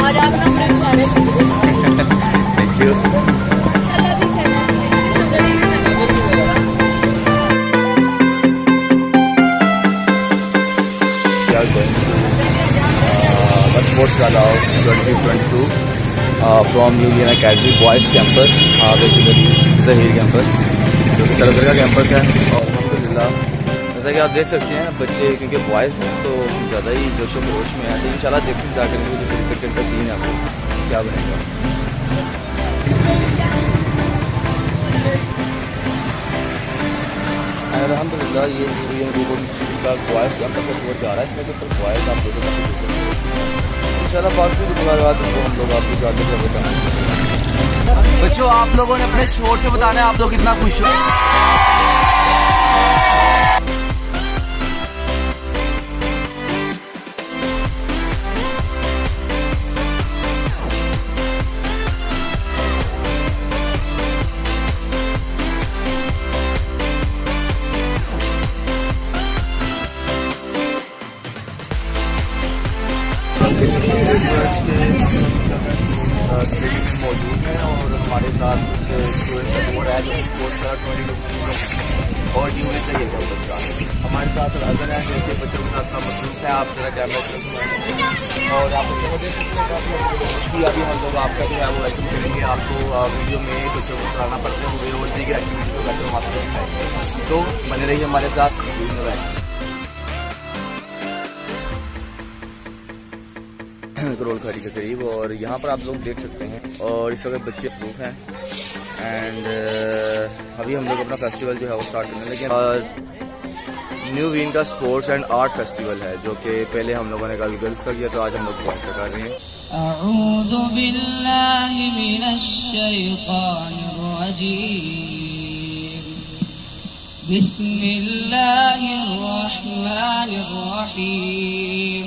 आज आप नंबर पढ़े थैंक यू। माशाल्लाह भी are going to the sports gala of 2022 from Union Academy Boys Campus, basically Zahir Campus, जो कि सरगर का कैंपस है। और अल्हम्दुलिल्लाह जैसा कि आप देख सकते हैं बच्चे क्योंकि बॉयज़ हैं तो ज़्यादा ही जोशो खरोश में है। तो इंशाल्लाह देखते हैं जाकर जो क्रिकेट का सीन है आपको क्या बनेगा। अल्हम्दुलिल्लाह ये का बॉयज़ कैंपस वो जा रहा है, इसमें तो बॉयज़ आप देखो इंशाल्लाह बाकी के बाद हम लोग आपको जाते हैं बताएं। बच्चों आप लोगों ने अपने शोर से बताना है आप लोग कितना खुश हो। मौजूद हैं और हमारे साथ कुछ स्टूडेंट्स और है स्पोर्ट्स का 22 और यूनिट चाहिए कैंपस का हमारे साथ अगर है जो कि बच्चों के साथ मसरूफ है। आप जरा कैमरा और आप बच्चों को देख सकते हैं कि अभी हम लोग आपका जो है वो एक्टिव करेंगे। आपको वीडियो में बच्चों को कराना पड़ते हुए और दीगर एक्टिविटीज़ को करते हम आपको दिखाएंगे। सो बने रहिए हमारे साथ। करोड़ खाड़ी के करीब और यहाँ पर आप लोग देख सकते हैं और इस वक्त बच्चे मसरूफ हैं एंड अभी हम लोग अपना फेस्टिवल जो है वो स्टार्ट करने लगे। न्यू वीन का स्पोर्ट्स एंड आर्ट फेस्टिवल है जो कि पहले हम लोगों ने कल गर्ल्स का किया तो आज हम लोग बॉयज़ का कर रहे हैं। अऊज़ु बिल्लाहि मिनश शैतानिर रजीम बिस्मिल्लाहिर रहमानिर रहीम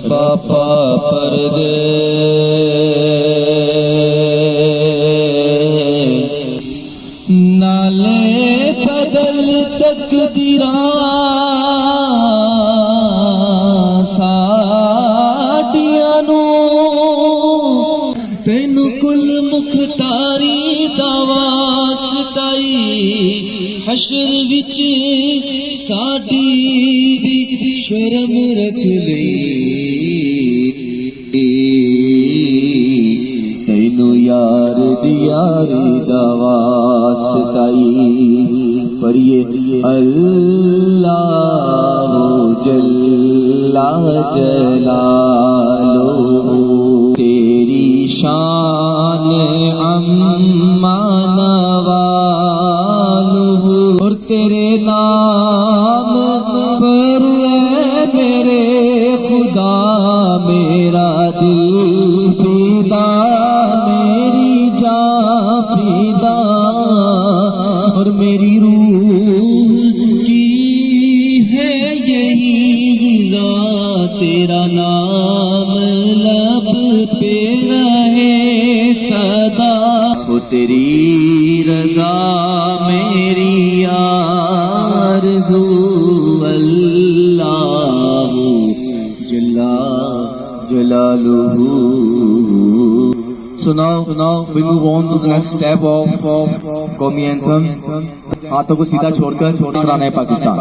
पापा पर्दे नाले बदल तकदीरां साडियां नू तैनू कुल मुख्तारी दा वास्ताई हशर विच साडी शर्म रख लई तैनू यार दियारी दा वास्ताई पर ये अल्लाह जल्ला जलालुहु तेरी शान अम्मा नवालुहु और तेरे नाम पर मेरे खुदा मेरा दिल फिदा मेरी जान फिदा और मेरी रूह की है यही गिज़ा तेरा नाम लब पे रहे सदा वो तेरी रज़ा मेरी आरज़ू अल्लाहु जल्ला जलालुहु। So now we move on to the next step of Qawmi anthem. हाथों को सीधा छोड़कर कराना है पाकिस्तान।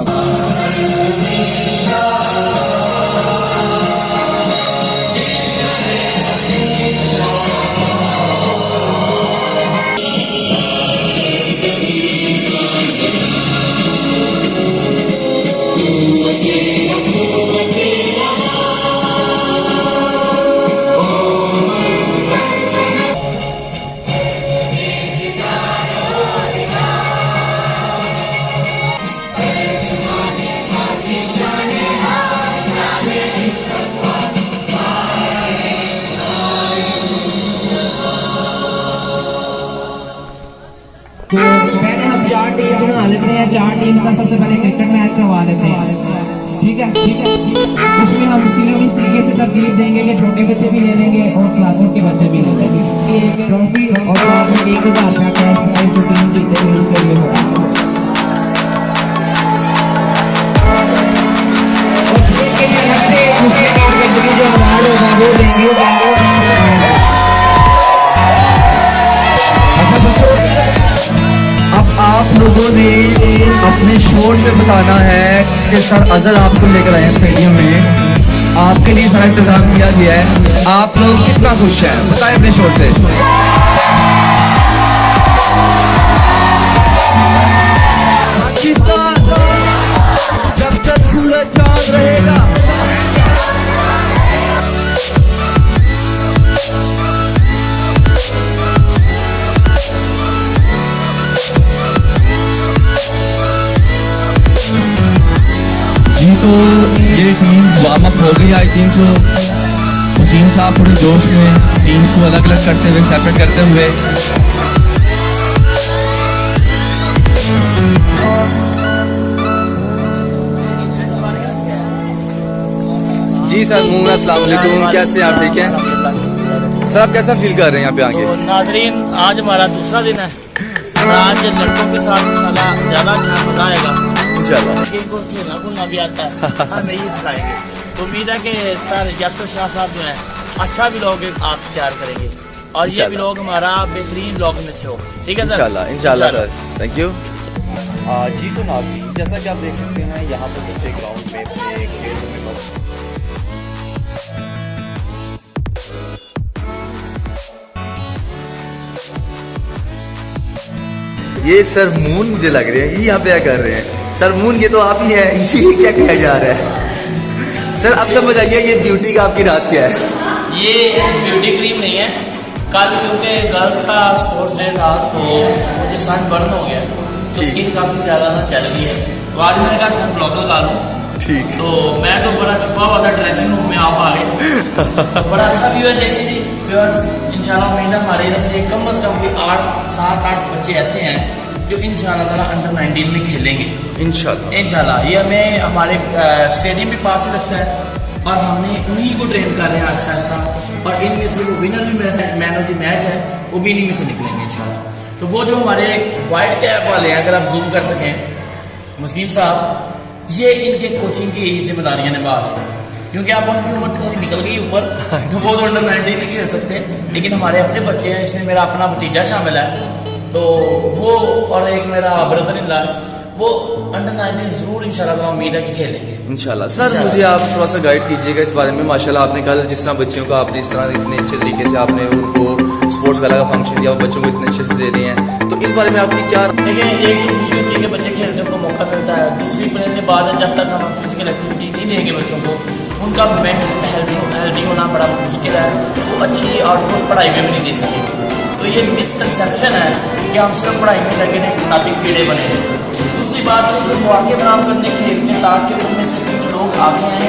इनका सबसे पहले क्रिकेट मैच करवा लेते हैं, ठीक है। उसमें हम तीनों इस तरीके से तरतीब देंगे कि छोटे बच्चे भी ले लेंगे और क्लासेस के बच्चे भी ले लेंगे। एक ट्रॉफी और साथ में 1000 का कैश प्राइज जो टीम जीतेगी उसके लिए होगा। और खेल के लिए अलग से दूसरे कैटेगरी जो अवार्ड होगा वो देंगे। अच्छा बच्चों, अब आप लोगों ने अपने शोर से बताना है कि सर अजहर आपको लेकर आए स्टेडियम में, आपके लिए सारा इंतजाम किया गया है, आप लोग कितना खुश हैं बताएं अपने शोर से। पाकिस्तान जब तक सूरज चांद रहेगा। जी तो ये टीम वार्म अप हो गई। आई थिंक सो वसीम साहब थोड़े जोश में टीम्स को अलग अलग करते हुए सेपरेट करते हुए। जी सर मून अस्सलाम वालेकुम, कैसे आप ठीक हैं सर? आप कैसा फील कर रहे हैं यहाँ पे आके? तो नाजरीन, आज हमारा दूसरा दिन है और आज लड़कों के साथ इंशाल्लाह ज़्यादा अच्छा मजा आएगा। इंशाल्लाह इनको खेलना कूदना भी आता है, हम यही सिखाएंगे। तो उम्मीद है कि सर यासर शाह साहब जो है अच्छा व्लॉग आप तैयार करेंगे और ये इंशाल्लाह। व्लॉग हमारा बेहतरीन व्लॉग में से हो, ठीक है सर? इंशाल्लाह सर, थैंक यू। जी तो नाज़रीन, जैसा कि आप देख सकते हैं यहाँ पर बच्चे ग्राउंड में अपने खेलों में मस्त। ये सर मून मुझे लग रहे हैं, ये यहाँ पे क्या कर रहे हैं? सर मून ये तो आप ही हैं, इसी क्या किया जा रहा है? सर अब समझ आइए ये ब्यूटी का आपकी राज क्या है? ये ब्यूटी क्रीम नहीं है, कल क्योंकि गर्ल्स का स्पोर्ट्स डे था तो मुझे सन बर्न हो गया तो स्किन काफ़ी ज़्यादा ना चल रही है, तो आज मैंने कहा सन ब्लॉक लगा लूँ। ठीक। तो मैं तो बड़ा छुपा हुआ था ड्रेसिंग रूम में, आप आ गए तो बड़ा अच्छा व्यू है। देखिए जी व्यूअर्स, इंशाल्लाह महीना हमारे इधर से कम से कम 7-8 बच्चे ऐसे हैं जो इंशाल्लाह ताला अंडर 19 में खेलेंगे इंशाल्लाह। ये हमें हमारे स्टेडियम भी पास ही लगता है और हमने उन्हीं को ट्रेन कर रहे हैं ऐसा ऐसा, और इनमें से वो विनर भी मैन ऑफ द मैच है वो भी इन्हीं में से निकलेंगे इंशाल्लाह। तो वो जो हमारे वाइट कैप वाले हैं, अगर आप जूम कर सकें वसीम साहब, ये इनके कोचिंग की यही जिम्मेदारियां निभा रहे हैं क्योंकि आप उनकी उम्र थोड़ी निकल गई ऊपर, तो वो तो अंडर 19 नहीं खेल सकते, लेकिन हमारे अपने बच्चे हैं, इसमें मेरा अपना भतीजा शामिल है तो वो, और एक मेरा ब्रदर इन लॉ, वो अंडर 19 जरूर इंशाल्लाह उम्मीद है कि खेलेंगे इंशाल्लाह। सर मुझे आप थोड़ा सा गाइड कीजिएगा इस बारे में। माशाल्लाह आपने कल जिस तरह बच्चों को आपने इस तरह इतने अच्छे तरीके से आपने उनको स्पोर्ट्स का फंक्शन दिया, बच्चों को इतने अच्छे से दे रहे हैं, तो इस बारे में आपकी क्या? देखिए, एक तो खुशी होती है कि बच्चे खेलने को मौका मिलता है, दूसरी बुनियादी बात है जब तक हम फिजिकल एक्टिविटी नहीं देंगे बच्चों को, उनका मेंटल हेल्दी होना बड़ा मुश्किल है, वो अच्छी आउटपुट पढ़ाई में भी नहीं दे सकेंगे। तो ये मिसकंसेप्शन है कि हम सिर्फ पढ़ाई में लगे नहीं, किताबी कीड़े बने हैं। दूसरी बात है कि मौके बराम करने खेल के, ताकि उनमें से कुछ लोग आगे आए,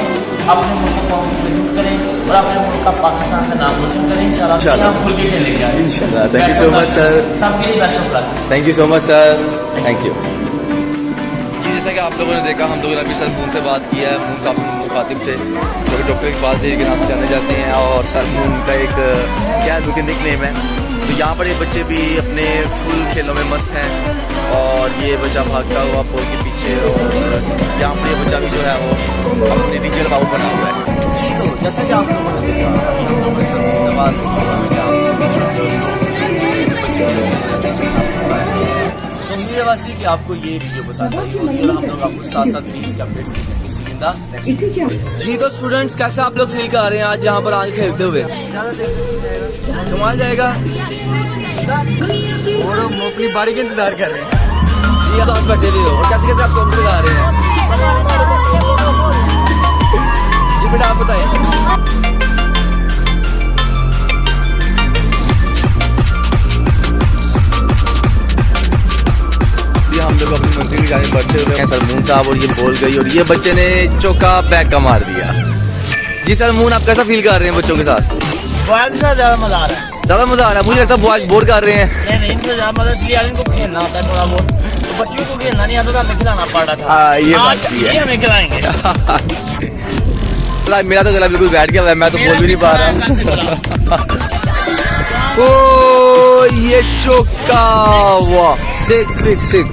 अपने मुल्क को कॉन्ट्रीब्यूट करें और अपने मुल्क का पाकिस्तान का नाम रोशन करें इंशाल्लाह। हम खुल के खेलेंगे इंशाल्लाह। Thank you so much sir. सबके लिए best of luck. Thank you so much sir, thank you. जी जैसा कि आप लोगों ने देखा, हम लोगों ने अभी सर मून से बात किया है। मून साहब मुखातिब थे जो कि डॉक्टर इकबाल जी के नाम से जाने जाते हैं और सर मून का एक क्या है उनके निकनेम है। तो यहाँ पर ये बच्चे भी अपने फुल खेलों में मस्त हैं और ये बच्चा भागता हुआ पोल के पीछे, और यहाँ पर ये बच्चा भी जो है वो अपने डीजे बाबू बना हुआ है। जी तो जैसा कि आप लोगों ने देखा, अभी हम लोगों ने सर मून से बात की, हमने आपको उम्मीद है वासी कि आपको ये वीडियो पसंद आई होगी और हम लोग आपको साथ साथ प्लीज के अपडेट्स देंगे। जी तो स्टूडेंट्स, कैसे आप लोग फील कर रहे हैं आज यहाँ पर आगे खेलते हुए? कमाल जाएगा और हम अपनी बारी का इंतजार कर रहे हैं। जी तो हम बैठे हुए हो और कैसे कैसे आप सॉन्ग गा रहे हैं? जी बेटा आप बताएं। हम लोग अपनी मंजिल की जाने बढ़ते हुए सर मून साहब, और ये बोल गई और ये बच्चे ने चौका बैक का मार दिया। जी सर मून, आप कैसा फील कर रहे हैं बच्चों के साथ? बॉयज के साथ ज़्यादा मजा आ रहा है। ज़्यादा मजा आ रहा है? मुझे लगता है बॉयज बोर कर रहे हैं। नहीं इनसे ज़्यादा मजा इसलिए इनको खेलना होता है थोड़ा बहुत, तो बच्चियों को खेलना नहीं आता था, हमें खिलाना पड़ रहा था। ये आज बात भी है। ये हमें खिलाएंगे। चला मेरा तो गला बिल्कुल बैठ गया, मैं तो बोल भी नहीं पा रहा। ओ ये चौका, वाह 6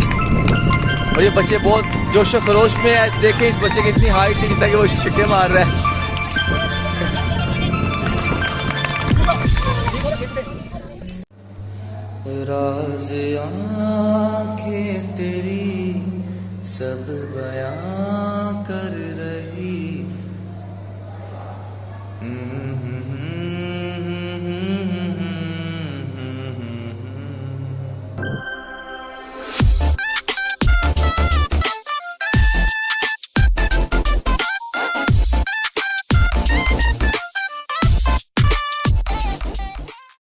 और ये बच्चे बहुत जोशो खरोश में है। देखें इस बच्चे की इतनी हाइट नहीं जितना कि वो छिक्के मार रहा है। राज आँखें तेरी सब बयां कर